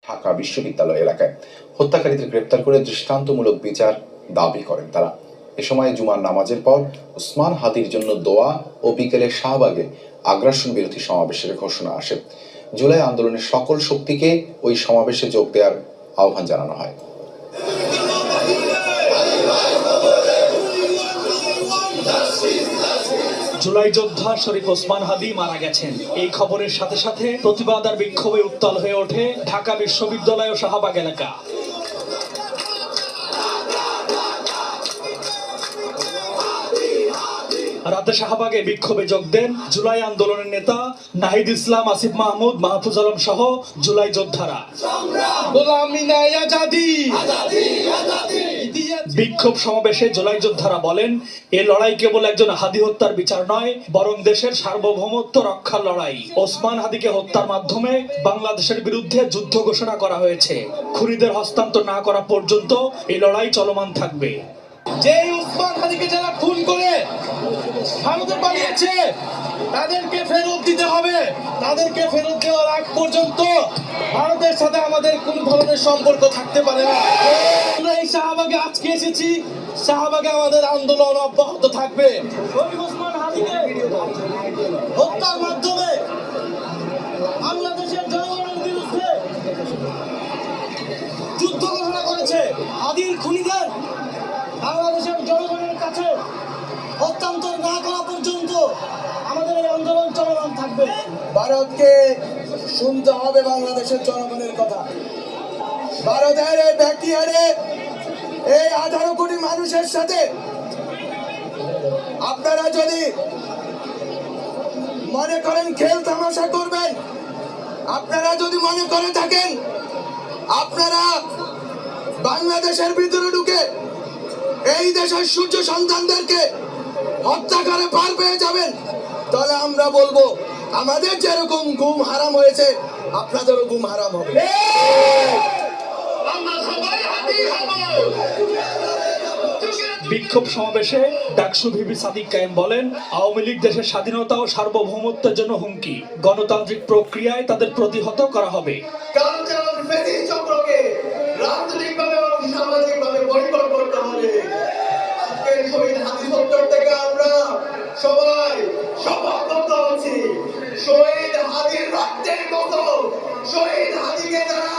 ঢাকা বিশ্ববিদ্যালয় এলাকায় হত্যাকারীদের গ্রেপ্তার করে দৃষ্টান্তমূলক বিচার দাবি করেন তারা। এ সময় জুমার নামাজের পর ওসমান হাদির জন্য দোয়া ও বিকেলে শাহবাগে আগ্রাসন বিরোধী সমাবেশের ঘোষণা আসে। জুলাই আন্দোলনের সকল শক্তিকে ওই সমাবেশে যোগ দেওয়ার আহ্বান জানানো হয়। জুলাই যোদ্ধা শরীফ ওসমান হাদি মারা গেছেন। এই খবরের সাথে সাথে প্রতিবাদ আর বিক্ষোভে উত্তাল হয়ে ওঠে ঢাকা বিশ্ববিদ্যালয় ও শাহবাগ এলাকা। রাতে শাহবাগে বিক্ষোভে যোগ দেন জুলাই আন্দোলনের নেতা নাহিদ ইসলাম, আসিফ মাহমুদ, মাহফুজ আলম সহ জুলাই যোদ্ধারা। বিক্ষোভ সমাবেশে জুলাই যোদ্ধারা বলেন, এ লড়াই কেবল একজন হাদি হত্যার বিচার নয়, বরং দেশের সার্বভৌমত্ব রক্ষার লড়াই। ওসমান হাদিকে হত্যার মাধ্যমে বাংলাদেশের বিরুদ্ধে যুদ্ধ ঘোষণা করা হয়েছে। খুনিদের হস্তান্তর না করা পর্যন্ত এই লড়াই চলমান থাকবে। যে ওসমান হাদিকে যারা খুন করে ভারতে পালিয়েছে তাদেরকে ফেরত দিতে হবে। তাদেরকে ফেরত দেওয়ার আগ পর্যন্ত ভারতের সাথে আমাদের কোন ধরনের সম্পর্ক থাকতে পারে না। আমরা এই শাহবাগে আজকে এসেছি, শাহবাগে আমাদের আন্দোলন অব্যাহত থাকবে। ওসমান হাদিকে হত্যার মাধ্যমে বাংলাদেশের জনগণের বিরুদ্ধে যুদ্ধ ঘোষণা করেছে। হাদির খুনিদের বাংলাদেশের জনগণের কাছে হস্তান্তর না করা পর্যন্ত আমাদের এই আন্দোলন চলমান থাকবে। ভারতকে শুনতে হবে বাংলাদেশের জনগণের কথা। ভারতের এই ব্যক্তি হারে এই 18 কোটি মানুষের সাথে আপনারা যদি মনে করেন খেল তামাশা করবেন, আপনারা যদি মনে করে থাকেন আপনারা বাংলাদেশের ভিতরে ঢুকে এই দেশের সূর্য সন্তানদেরকে হত্যা করে পার পেয়ে যাবেন, তাহলে আমরা বলবো আমাদের যেরকম গুম হারাম হয়েছে আপনাদেরও গুম হারাম হবে। বিক্ষোভ সমাবেশে ডাকসু ভিপি সাদিক কায়েম বলেন, আওয়ামী লীগ দেশের স্বাধীনতা ও সার্বভৌমত্বের জন্য হুমকি। গণতান্ত্রিক প্রক্রিয়ায় তাদের প্রতিহত করা হবে। রাজনৈতিকভাবে এবং সামাজিকভাবে পরিবর্তন করতে হবে। আজকের শহীদ হাদি হত্যার থেকে আমরা সবাই শপথবদ্ধ হচ্ছি, শহীদ হাদির রক্তের মতো শহীদ হাদিকে যারা